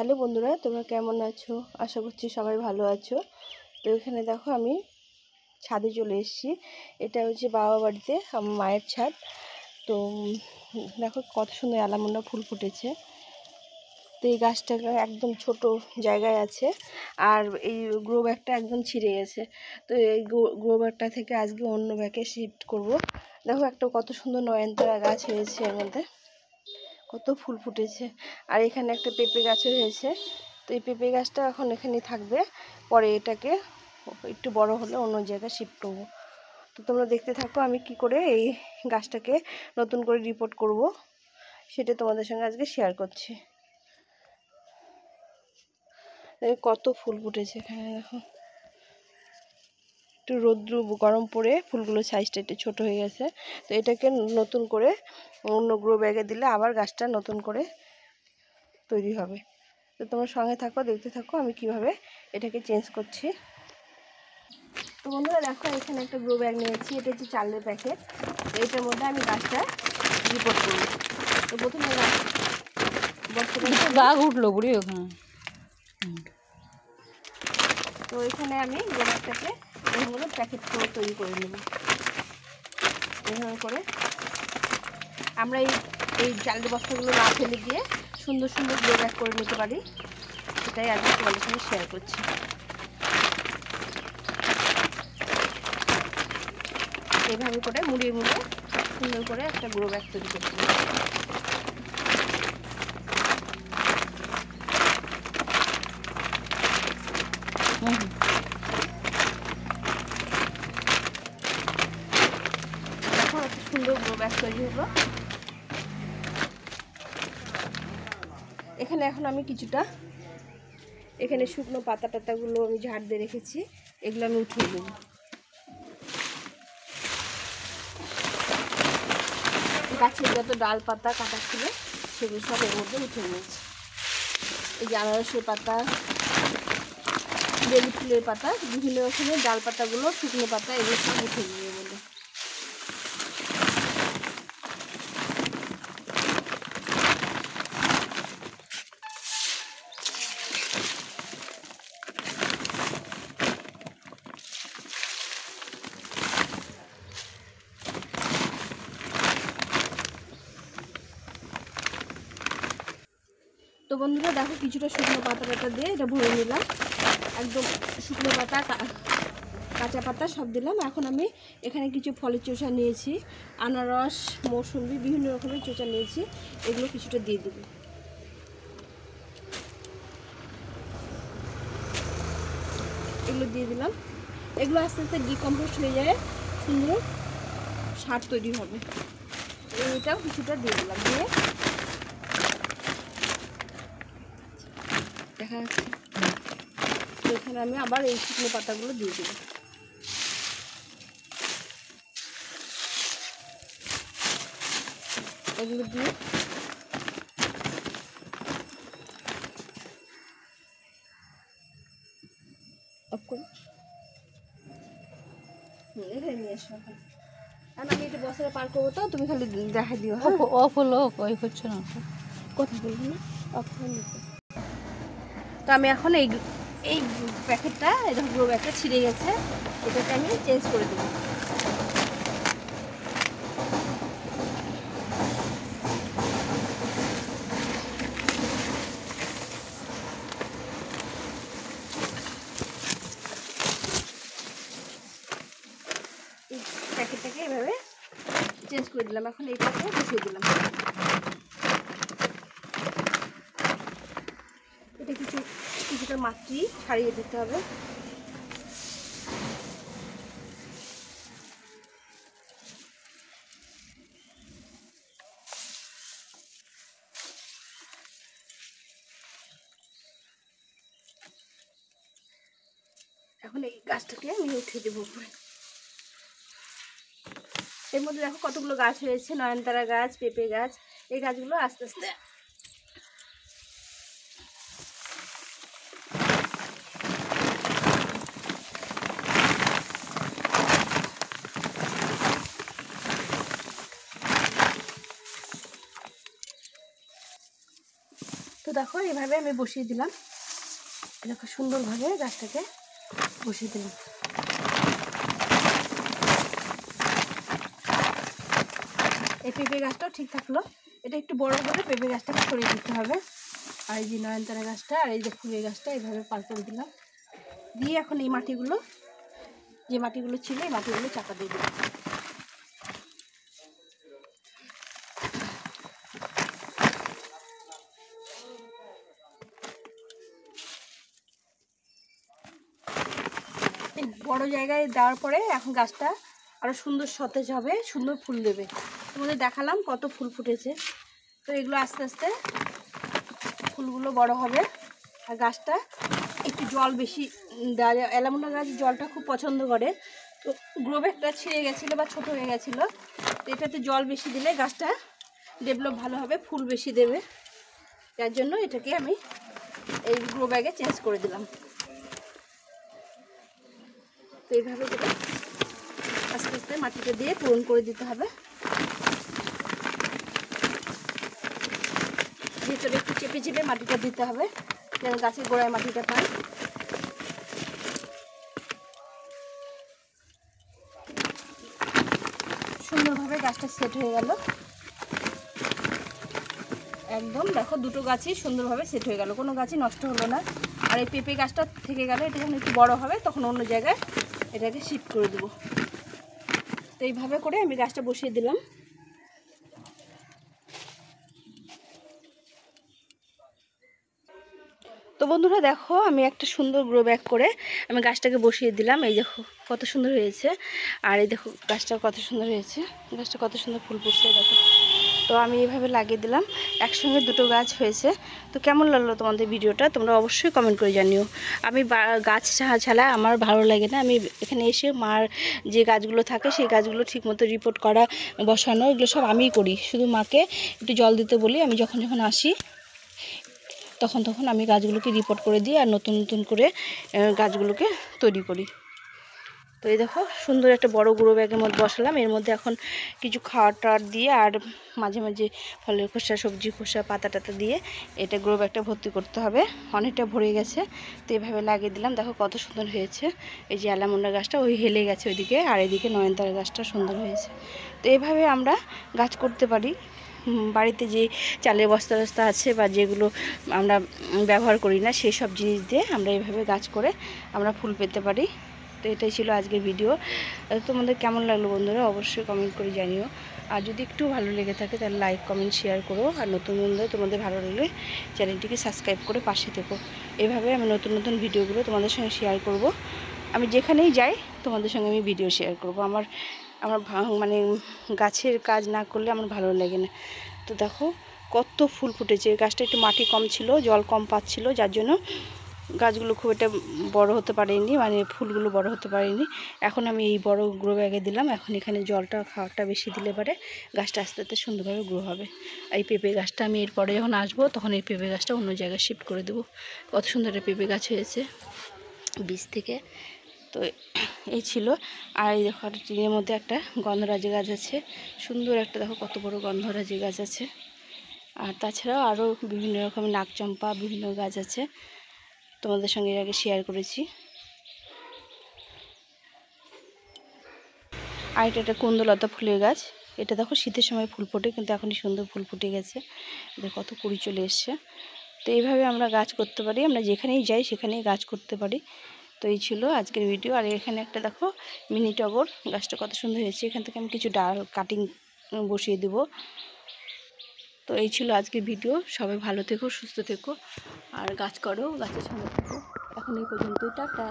Hello বন্ধুরা, তোমরা কেমন আছো? আশা করছি সবাই ভালো আছো। তো এখানে দেখো আমি ছাদে চলে এসেছি। এটা হচ্ছে বাবা বাড়িতে আমার মায়ের ছাদ। তো দেখো কত সুন্দর অ্যালামন্ডা ফুল ফুটেছে। তো এই গাছটা একদম ছোট জায়গায় আছে, আর এই গ্রো ব্যাগটা একদম ছিঁড়ে গেছে। তো এই গ্রো ব্যাগটা থেকে আজকে অন্য ব্যাগে শিফট করব। দেখো একটা কত সুন্দর নয়নতারা গাছ হয়েছে, এর মধ্যে কত ফুল ফুটেছে। আর এখানে একটা পেঁপে গাছও হয়েছে। তো এই পেঁপে গাছটা এখন এখানেই থাকবে, পরে এটাকে একটু বড় হলে অন্য জায়গায় শিফট করব। তো তোমরা দেখতে থাকো আমি কি করে এই গাছটাকে নতুন করে রিপোর্ট করব, সেটা তোমাদের সঙ্গে আজকে শেয়ার করছি। কত ফুল ফুটেছে এখানে দেখো। একটু রৌদ্র গরম পড়ে ফুলগুলোর সাইজটা একটু ছোটো হয়ে গেছে। তো এটাকে নতুন করে অন্য গ্রো ব্যাগে দিলে আবার গাছটা নতুন করে তৈরি হবে। তো তোমরা সঙ্গে থাকো, দেখতে থাকো আমি কিভাবে এটাকে চেঞ্জ করছি। তো বন্ধুরা দেখো, এখানে একটা গ্রো ব্যাগ নিয়েছি। এটা হচ্ছে চালের প্যাকেট। এটার মধ্যে আমি গাছটা রিপোর্ট করব। তো প্রথমে গাছ উঠলো বুড়ি ওখানে। তো এখানে আমি গ্রো ব্যাগটাকে এইগুলো প্যাকেট করে তৈরি করে নেব। এইভাবে করে আমরা এই চালের বস্তাগুলো না ফেলে দিয়ে সুন্দর সুন্দর গ্রো ব্যাগ করে নিতে পারি, সেটাই আজকে তোমাদের সঙ্গে শেয়ার করছি। এইভাবে করে মুড়িয়ে মুড়িয়ে সুন্দর করে একটা গ্রো ব্যাগ তৈরি করতে হবে। এখন একটা সুন্দর গ্রো ব্যাগ তৈরি হলো। এখানে এখন আমি কিছুটা এখানে শুকনো পাতা টাতাগুলো আমি ঝাড় দিয়ে রেখেছি, এগুলো আমি উঠিয়ে দেব। গাছের যত ডাল পাতা কাটা ছিল সেগুলো সব এর মধ্যে উঠিয়ে নিয়েছি। এই যে আনারসের পাতা, বেলি ফুলের পাতা, বিভিন্ন রকমের ডাল পাতাগুলো, শুকনো পাতা, এগুলো সব উঠিয়ে দিয়ে বলে। তো বন্ধুরা দেখো, কিছুটা শুকনো পাতা টাতা দিয়ে এটা ভরে নিলাম। একদম শুকনো পাতা, কাঁচা পাতা সব দিলাম। এখন আমি এখানে কিছু ফলের চোষা নিয়েছি, আনারস, মৌসুম্বি, বিভিন্ন রকমের চোষা নিয়েছি, এগুলো কিছুটা দিয়ে দেবো। এগুলো দিয়ে দিলাম। এগুলো আস্তে আস্তে ডিকম্পোস্ট হয়ে যায়, সুন্দর সার তৈরি হবে। এইটাও কিছুটা দিয়ে দিলাম। দিয়ে দেখা যাচ্ছে, তো এখানে আমি আবার এই শুকনো পাতাগুলো দিয়ে দেবো। এগুলো দিয়ে অফ করে এখানে নিয়ে এসো। এখন আমি এটা বছরে পার করবো, তো তুমি খালি দেখা দিও। অফ হলো, ওই হচ্ছে না, কথা বলবো না, অফ হলো। তো আমি এখন এই এই প্যাকেটটা, এটা গ্রো ব্যাগটা ছিঁড়ে গেছে, এটাকে আমি চেঞ্জ করে দেবো। এই প্যাকেটটাকে এভাবে চেঞ্জ করে দিলাম। এখন এইটাকে বসিয়ে দিলাম। এটা কিছুটা মাটি ছাড়িয়ে দিতে হবে। এখন এই গাছটাকে আমি উঠিয়ে দেবো উপরে। এর মধ্যে দেখো কতগুলো গাছ হয়েছে, নয়নতারা গাছ, পেঁপে গাছ। এই গাছগুলো আস্তে আস্তে তো দেখো এইভাবে আমি বসিয়ে দিলাম, দেখো সুন্দরভাবে গাছটাকে বসিয়ে দিলাম। এই পেঁপে গাছটাও ঠিক থাকলো। এটা একটু বড় করে পেঁপে গাছটাকে সরিয়ে দিতে হবে। আর এই যে নয়নতারা গাছটা আর এই যে ফুলের গাছটা এইভাবে পার করে দিলাম। দিয়ে এখন এই মাটিগুলো, যে মাটিগুলো ছিল এই মাটিগুলো চাপা দিয়ে দিলাম। বড় জায়গায় দেওয়ার পরে এখন গাছটা আরও সুন্দর সতেজ হবে, সুন্দর ফুল দেবে। তোমাদের দেখালাম কত ফুল ফুটেছে। তো এগুলো আস্তে আস্তে ফুলগুলো বড় হবে। আর গাছটা একটু জল বেশি দেওয়া যায়, অ্যালামন্ডা গাছ জলটা খুব পছন্দ করে। তো গ্রো ব্যাগটা ছিঁড়ে গেছিলো বা ছোটো হয়ে গেছিলো, তো এটাতে জল বেশি দিলে গাছটা ডেভেলপ ভালো হবে, ফুল বেশি দেবে। তার জন্য এটাকে আমি এই গ্রো ব্যাগে চেঞ্জ করে দিলাম। তো এইভাবে করে আস্তে আস্তে মাটিটা দিয়ে পূরণ করে দিতে হবে। ভিতরে একটু চেপে চেপে মাটিটা দিতে হবে যেন গাছের গোড়ায় মাটিটা পায়। সুন্দরভাবে গাছটা সেট হয়ে গেল একদম। দেখো দুটো গাছই সুন্দরভাবে সেট হয়ে গেল, কোনো গাছই নষ্ট হলো না। আর এই পেঁপে গাছটা থেকে গেল, এটা যখন একটু বড় হবে তখন অন্য জায়গায় এটাকে শিফট করে দেবো। তো এইভাবে করে আমি গাছটা বসিয়ে দিলাম। তো বন্ধুরা দেখো আমি একটা সুন্দর গ্রো ব্যাগ করে আমি গাছটাকে বসিয়ে দিলাম। এই দেখো কত সুন্দর হয়েছে। আর এই দেখো গাছটা কত সুন্দর হয়েছে, গাছটা কত সুন্দর ফুল ফুটছে দেখো। তো আমি এইভাবে লাগিয়ে দিলাম, একসঙ্গে দুটো গাছ হয়েছে। তো কেমন লাগলো তোমাদের ভিডিওটা তোমরা অবশ্যই কমেন্ট করে জানিও। আমি গাছ ছাড়া আমার ভালো লাগে না। আমি এখানে এসে মার যে গাছগুলো থাকে সেই গাছগুলো ঠিকমতো রিপোর্ট করা, বসানো, এগুলো সব আমিই করি। শুধু মাকে একটু জল দিতে বলি। আমি যখন যখন আসি তখন আমি গাছগুলোকে রিপোর্ট করে দিই আর নতুন নতুন করে গাছগুলোকে তৈরি করি। তো এই দেখো সুন্দর একটা বড় গ্রো ব্যাগের মধ্যে বসালাম। এর মধ্যে এখন কিছু খাওয়ার টাওয়ার দিয়ে আর মাঝে মাঝে ফলের খোসা, সবজি খোসা, পাতা টাতা দিয়ে এটা গ্রো ব্যাগটা ভর্তি করতে হবে। অনেকটা ভরে গেছে। তো এইভাবে লাগিয়ে দিলাম, দেখো কত সুন্দর হয়েছে। এই যে অ্যালামন্ডা গাছটা ওই হেলে গেছে ওইদিকে, আর এদিকে নয়নতারা গাছটা সুন্দর হয়েছে। তো এইভাবে আমরা গাছ করতে পারি। বাড়িতে যে চালের বস্তা টস্তা আছে বা যেগুলো আমরা ব্যবহার করি না সেই সব জিনিস দিয়ে আমরা এইভাবে গাছ করে আমরা ফুল পেতে পারি। তো এটাই ছিল আজকের ভিডিও। তোমাদের কেমন লাগলো বন্ধুরা অবশ্যই কমেন্ট করে জানিও। আর যদি একটু ভালো লেগে থাকে তাহলে লাইক কমেন্ট শেয়ার করো। আর নতুন বন্ধু তোমাদের ভালো লাগলে চ্যানেলটিকে সাবস্ক্রাইব করে পাশে থেকো। এইভাবে আমি নতুন নতুন ভিডিওগুলো তোমাদের সঙ্গে শেয়ার করব। আমি যেখানেই যাই তোমাদের সঙ্গে আমি ভিডিও শেয়ার করব। আমার মানে গাছের কাজ না করলে আমার ভালো লাগে না। তো দেখো কত ফুল ফুটেছে। গাছটা একটু মাটি কম ছিল, জল কম পাচ্ছিল, যার জন্য গাছগুলো খুব একটা বড় হতে পারেনি, মানে ফুলগুলো বড় হতে পারেনি। এখন আমি এই বড় গ্রো ব্যাগে দিলাম। এখন এখানে জলটা খাওয়াটা বেশি দিলে পারে গাছটা আস্তে আস্তে সুন্দরভাবে গ্রো হবে। এই পেঁপে গাছটা আমি এরপরে যখন আসবো তখন এই পেঁপে গাছটা অন্য জায়গায় শিফট করে দেবো। কত সুন্দর একটা পেঁপে গাছ হয়েছে বীজ থেকে। তো এই ছিল। আর এই দেখো টিনের মধ্যে একটা গন্ধরাজি গাছ আছে, সুন্দর একটা, দেখো কত বড় গন্ধরাজি গাছ আছে। আর তাছাড়াও আরও বিভিন্ন রকমের নাকচম্পা বিভিন্ন গাছ আছে, তোমাদের সঙ্গে এর আগে শেয়ার করেছি। আর এটা একটা কুন্দলতা ফুলের গাছ। এটা দেখো শীতের সময় ফুল ফোটে, কিন্তু এখনই সুন্দর ফুল ফুটে গেছে, দেখো কত কুড়ি চলে এসছে। তো এইভাবে আমরা গাছ করতে পারি, আমরা যেখানেই যাই সেখানেই গাছ করতে পারি। তো এই ছিল আজকের ভিডিও। আর এখানে একটা দেখো মিনি টগর গাছটা কত সুন্দর হয়েছে। এখান থেকে আমি কিছু ডাল কাটিং বসিয়ে দেব। তো এই ছিল আজকের ভিডিও। সবাই ভালো থেকো, সুস্থ থেকো, আর গাছ করো, গাছের সঙ্গে থেকো। এখন এই পর্যন্তই, টাটা।